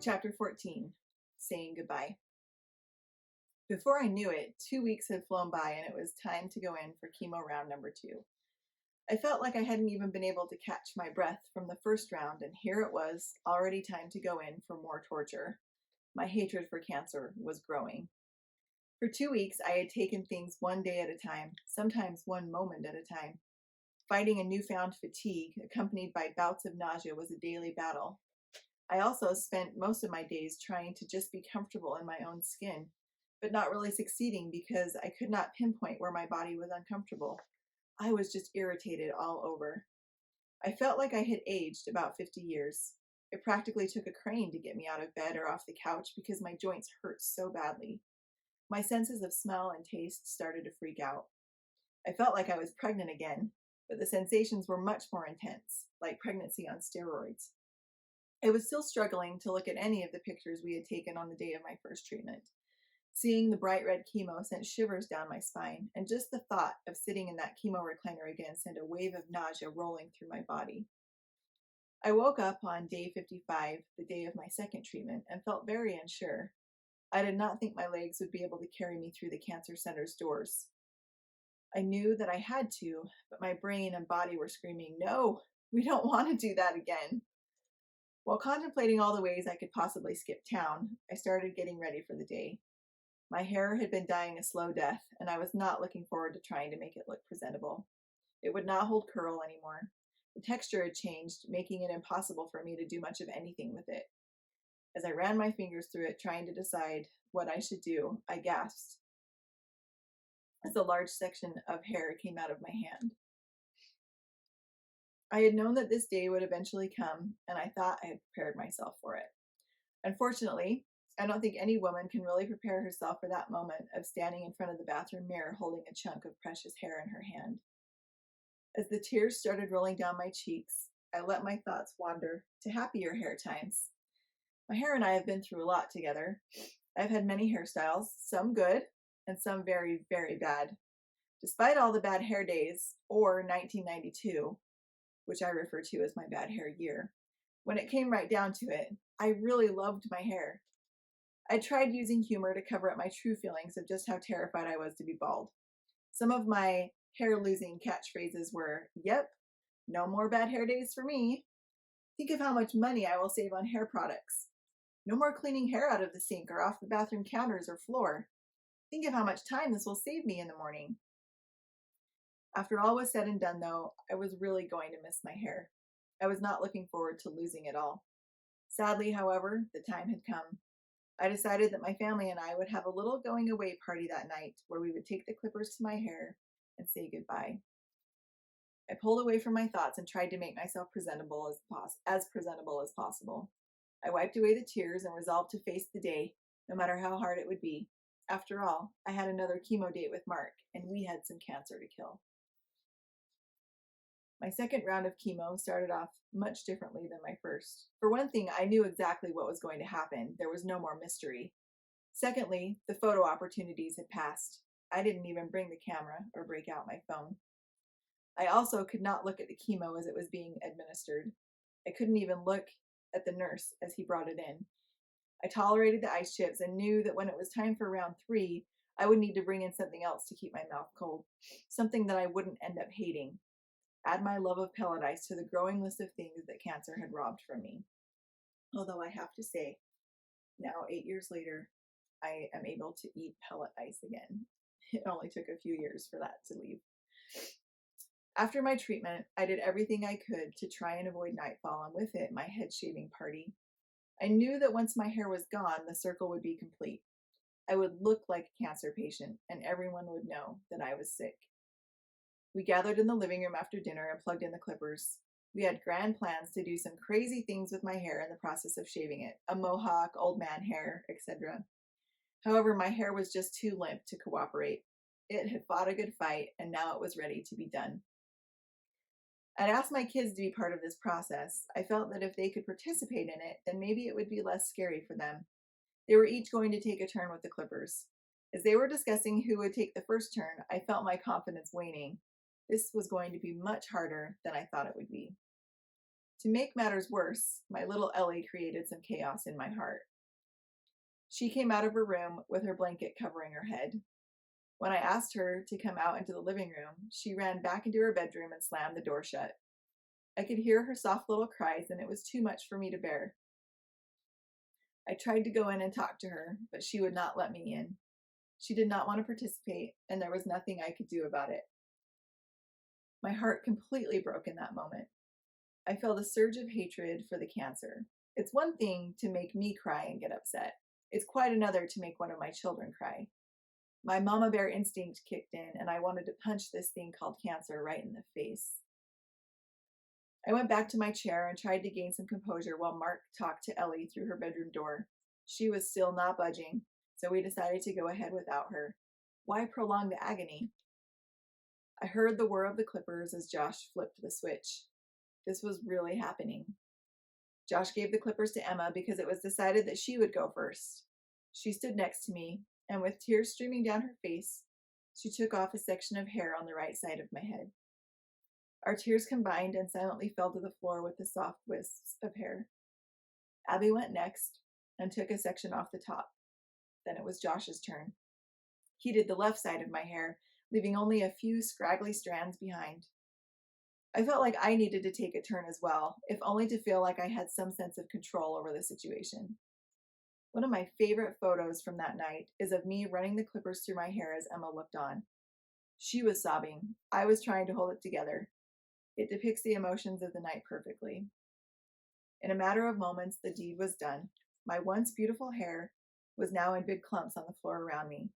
Chapter 14, Saying Goodbye. Before I knew it, 2 weeks had flown by and it was time to go in for chemo round number 2. I felt like I hadn't even been able to catch my breath from the first round, and here it was, already time to go in for more torture. My hatred for cancer was growing. For 2 weeks, I had taken things one day at a time, sometimes one moment at a time. Fighting a newfound fatigue, accompanied by bouts of nausea, was a daily battle. I also spent most of my days trying to just be comfortable in my own skin, but not really succeeding because I could not pinpoint where my body was uncomfortable. I was just irritated all over. I felt like I had aged about 50 years. It practically took a crane to get me out of bed or off the couch because my joints hurt so badly. My senses of smell and taste started to freak out. I felt like I was pregnant again, but the sensations were much more intense, like pregnancy on steroids. I was still struggling to look at any of the pictures we had taken on the day of my first treatment. Seeing the bright red chemo sent shivers down my spine, and just the thought of sitting in that chemo recliner again sent a wave of nausea rolling through my body. I woke up on day 55, the day of my second treatment, and felt very unsure. I did not think my legs would be able to carry me through the cancer center's doors. I knew that I had to, but my brain and body were screaming, "No, we don't want to do that again." While contemplating all the ways I could possibly skip town, I started getting ready for the day. My hair had been dying a slow death, and I was not looking forward to trying to make it look presentable. It would not hold curl anymore. The texture had changed, making it impossible for me to do much of anything with it. As I ran my fingers through it, trying to decide what I should do, I gasped as a large section of hair came out of my hand. I had known that this day would eventually come, and I thought I had prepared myself for it. Unfortunately, I don't think any woman can really prepare herself for that moment of standing in front of the bathroom mirror holding a chunk of precious hair in her hand. As the tears started rolling down my cheeks, I let my thoughts wander to happier hair times. My hair and I have been through a lot together. I've had many hairstyles, some good and some very, very bad. Despite all the bad hair days, or 1992, which I refer to as my bad hair year, when it came right down to it, I really loved my hair. I tried using humor to cover up my true feelings of just how terrified I was to be bald. Some of my hair-losing catchphrases were, "Yep, no more bad hair days for me. Think of how much money I will save on hair products. No more cleaning hair out of the sink or off the bathroom counters or floor. Think of how much time this will save me in the morning." After all was said and done, though, I was really going to miss my hair. I was not looking forward to losing it all. Sadly, however, the time had come. I decided that my family and I would have a little going away party that night where we would take the clippers to my hair and say goodbye. I pulled away from my thoughts and tried to make myself as presentable as possible. I wiped away the tears and resolved to face the day, no matter how hard it would be. After all, I had another chemo date with Mark, and we had some cancer to kill. My second round of chemo started off much differently than my first. For one thing, I knew exactly what was going to happen. There was no more mystery. Secondly, the photo opportunities had passed. I didn't even bring the camera or break out my phone. I also could not look at the chemo as it was being administered. I couldn't even look at the nurse as he brought it in. I tolerated the ice chips and knew that when it was time for round 3, I would need to bring in something else to keep my mouth cold, something that I wouldn't end up hating. Add my love of pellet ice to the growing list of things that cancer had robbed from me. Although I have to say, now 8 years later, I am able to eat pellet ice again. It only took a few years for that to leave. After my treatment, I did everything I could to try and avoid nightfall, and with it, my head shaving party. I knew that once my hair was gone, the circle would be complete. I would look like a cancer patient, and everyone would know that I was sick. We gathered in the living room after dinner and plugged in the clippers. We had grand plans to do some crazy things with my hair in the process of shaving it, a mohawk, old man hair, etc. However, my hair was just too limp to cooperate. It had fought a good fight, and now it was ready to be done. I'd asked my kids to be part of this process. I felt that if they could participate in it, then maybe it would be less scary for them. They were each going to take a turn with the clippers. As they were discussing who would take the first turn, I felt my confidence waning. This was going to be much harder than I thought it would be. To make matters worse, my little Ellie created some chaos in my heart. She came out of her room with her blanket covering her head. When I asked her to come out into the living room, she ran back into her bedroom and slammed the door shut. I could hear her soft little cries, and it was too much for me to bear. I tried to go in and talk to her, but she would not let me in. She did not want to participate, and there was nothing I could do about it. My heart completely broke in that moment. I felt a surge of hatred for the cancer. It's one thing to make me cry and get upset. It's quite another to make one of my children cry. My mama bear instinct kicked in, and I wanted to punch this thing called cancer right in the face. I went back to my chair and tried to gain some composure while Mark talked to Ellie through her bedroom door. She was still not budging, so we decided to go ahead without her. Why prolong the agony? I heard the whir of the clippers as Josh flipped the switch. This was really happening. Josh gave the clippers to Emma because it was decided that she would go first. She stood next to me, and with tears streaming down her face, she took off a section of hair on the right side of my head. Our tears combined and silently fell to the floor with the soft wisps of hair. Abby went next and took a section off the top. Then it was Josh's turn. He did the left side of my hair, leaving only a few scraggly strands behind. I felt like I needed to take a turn as well, if only to feel like I had some sense of control over the situation. One of my favorite photos from that night is of me running the clippers through my hair as Emma looked on. She was sobbing. I was trying to hold it together. It depicts the emotions of the night perfectly. In a matter of moments, the deed was done. My once beautiful hair was now in big clumps on the floor around me.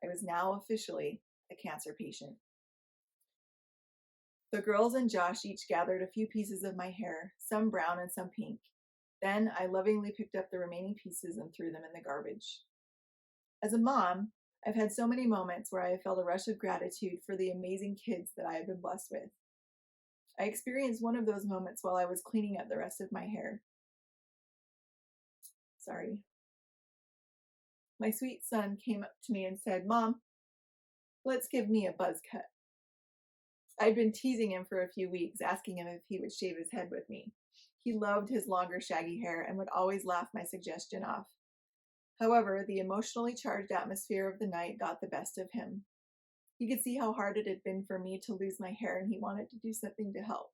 I was now officially a cancer patient. The girls and Josh each gathered a few pieces of my hair, some brown and some pink. Then I lovingly picked up the remaining pieces and threw them in the garbage. As a mom, I've had so many moments where I have felt a rush of gratitude for the amazing kids that I have been blessed with. I experienced one of those moments while I was cleaning up the rest of my hair. Sorry. My sweet son came up to me and said, "Mom, let's give me a buzz cut." I'd been teasing him for a few weeks, asking him if he would shave his head with me. He loved his longer, shaggy hair and would always laugh my suggestion off. However, the emotionally charged atmosphere of the night got the best of him. He could see how hard it had been for me to lose my hair, and he wanted to do something to help.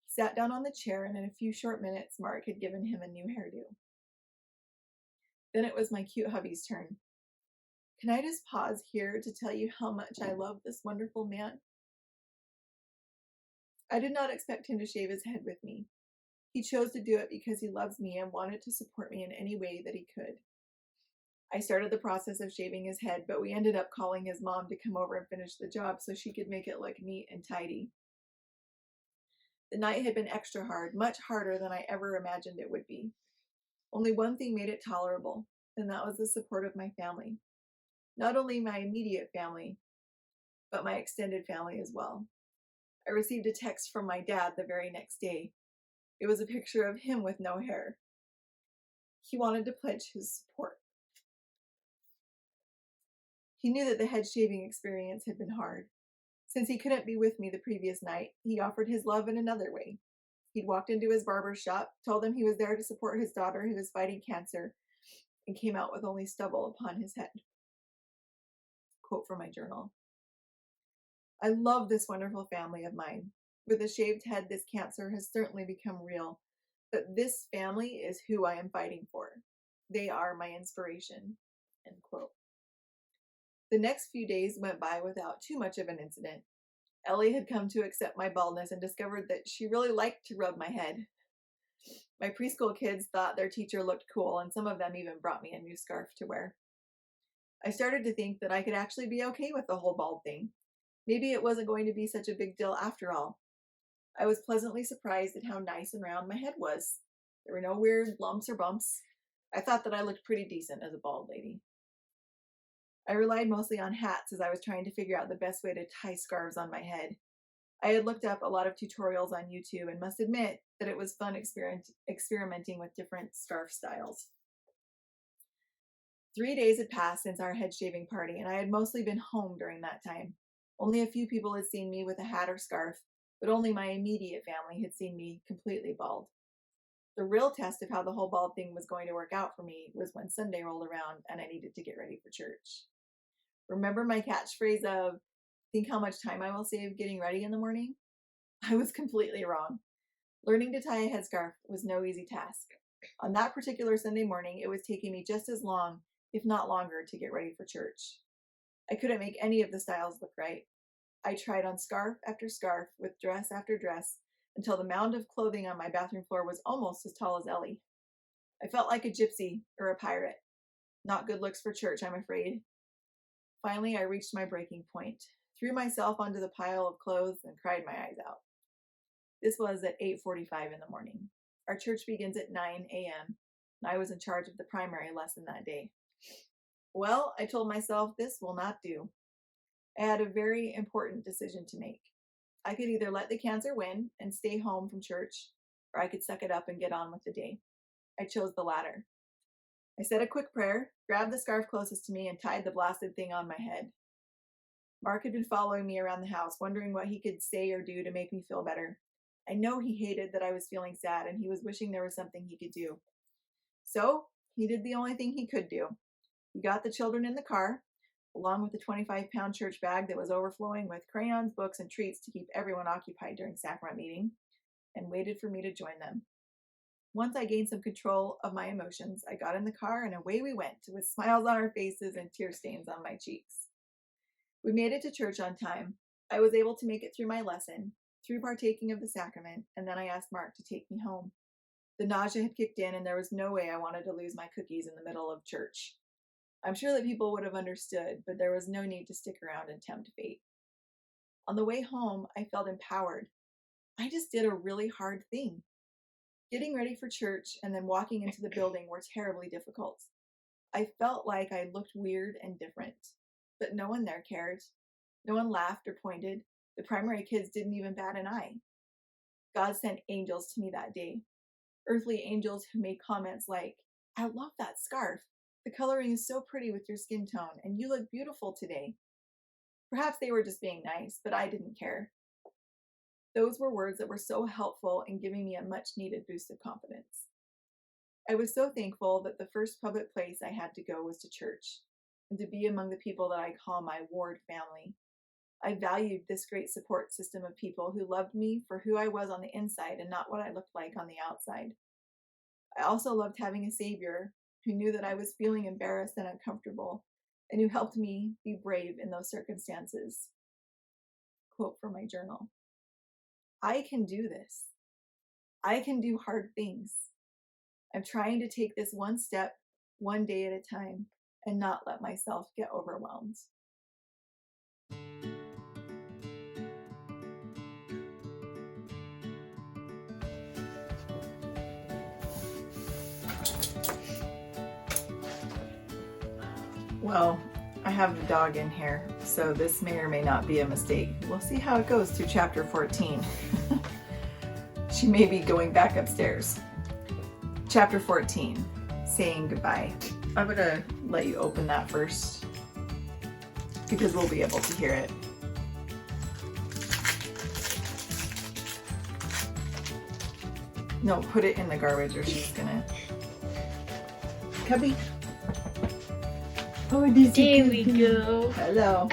He sat down on the chair, and in a few short minutes, Mark had given him a new hairdo. Then it was my cute hubby's turn. Can I just pause here to tell you how much I love this wonderful man? I did not expect him to shave his head with me. He chose to do it because he loves me and wanted to support me in any way that he could. I started the process of shaving his head, but we ended up calling his mom to come over and finish the job so she could make it look neat and tidy. The night had been extra hard, much harder than I ever imagined it would be. Only one thing made it tolerable, and that was the support of my family. Not only my immediate family, but my extended family as well. I received a text from my dad the very next day. It was a picture of him with no hair. He wanted to pledge his support. He knew that the head shaving experience had been hard. Since he couldn't be with me the previous night, he offered his love in another way. He'd walked into his barber's shop, told them he was there to support his daughter who was fighting cancer, and came out with only stubble upon his head. Quote from my journal. I love this wonderful family of mine. With a shaved head, this cancer has certainly become real, but this family is who I am fighting for. They are my inspiration. End quote. The next few days went by without too much of an incident. Ellie had come to accept my baldness and discovered that she really liked to rub my head. My preschool kids thought their teacher looked cool, and some of them even brought me a new scarf to wear. I started to think that I could actually be okay with the whole bald thing. Maybe it wasn't going to be such a big deal after all. I was pleasantly surprised at how nice and round my head was. There were no weird lumps or bumps. I thought that I looked pretty decent as a bald lady. I relied mostly on hats as I was trying to figure out the best way to tie scarves on my head. I had looked up a lot of tutorials on YouTube and must admit that it was fun experimenting with different scarf styles. 3 days had passed since our head shaving party, and I had mostly been home during that time. Only a few people had seen me with a hat or scarf, but only my immediate family had seen me completely bald. The real test of how the whole bald thing was going to work out for me was when Sunday rolled around and I needed to get ready for church. Remember my catchphrase of, think how much time I will save getting ready in the morning? I was completely wrong. Learning to tie a headscarf was no easy task. On that particular Sunday morning, it was taking me just as long, if not longer, to get ready for church. I couldn't make any of the styles look right. I tried on scarf after scarf with dress after dress until the mound of clothing on my bathroom floor was almost as tall as Ellie. I felt like a gypsy or a pirate. Not good looks for church, I'm afraid. Finally, I reached my breaking point, threw myself onto the pile of clothes, and cried my eyes out. This was at 8:45 in the morning. Our church begins at 9 a.m., and I was in charge of the primary lesson that day. Well, I told myself this will not do. I had a very important decision to make. I could either let the cancer win and stay home from church, or I could suck it up and get on with the day. I chose the latter. I said a quick prayer, grabbed the scarf closest to me, and tied the blasted thing on my head. Mark had been following me around the house, wondering what he could say or do to make me feel better. I know he hated that I was feeling sad, and he was wishing there was something he could do. So, he did the only thing he could do. He got the children in the car, along with the 25-pound church bag that was overflowing with crayons, books, and treats to keep everyone occupied during sacrament meeting, and waited for me to join them. Once I gained some control of my emotions, I got in the car and away we went, with smiles on our faces and tear stains on my cheeks. We made it to church on time. I was able to make it through my lesson, through partaking of the sacrament, and then I asked Mark to take me home. The nausea had kicked in, and there was no way I wanted to lose my cookies in the middle of church. I'm sure that people would have understood, but there was no need to stick around and tempt fate. On the way home, I felt empowered. I just did a really hard thing. Getting ready for church and then walking into the building were terribly difficult. I felt like I looked weird and different, but no one there cared. No one laughed or pointed. The primary kids didn't even bat an eye. God sent angels to me that day. Earthly angels who made comments like, I love that scarf. The coloring is so pretty with your skin tone, and you look beautiful today. Perhaps they were just being nice, but I didn't care. Those were words that were so helpful in giving me a much-needed boost of confidence. I was so thankful that the first public place I had to go was to church, and to be among the people that I call my ward family. I valued this great support system of people who loved me for who I was on the inside and not what I looked like on the outside. I also loved having a savior who knew that I was feeling embarrassed and uncomfortable, and who helped me be brave in those circumstances. Quote from my journal. I can do this. I can do hard things. I'm trying to take this one step, one day at a time, and not let myself get overwhelmed. Well, I have the dog in here, so this may or may not be a mistake. We'll see how it goes through chapter 14. She may be going back upstairs. Chapter 14, saying goodbye. I'm gonna let you open that first, because we'll be able to hear it. No, put it in the garbage or she's gonna... Cubby. Oh, there we go. Hello.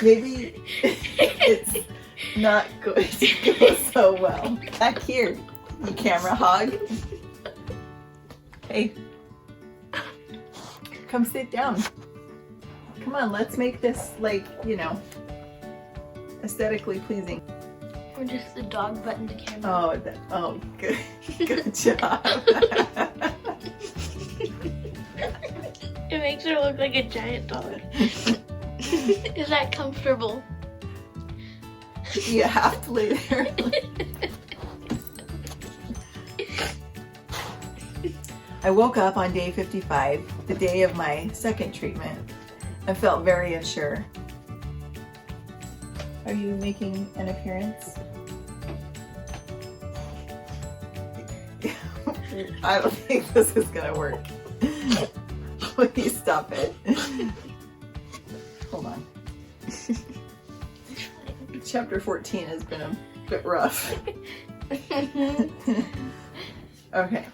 Maybe it's not going to go so well. Back here, you camera hog. Hey, come sit down. Come on, let's make this, like, you know, aesthetically pleasing. Or just the dog button to camera. Oh, good, good job. It makes her look like a giant dog. Is that comfortable? You have to lay there. I woke up on day 55, the day of my second treatment, and felt very unsure. Are you making an appearance? I don't think this is gonna work. Please stop it. Hold on. Chapter 14 has been a bit rough. Okay.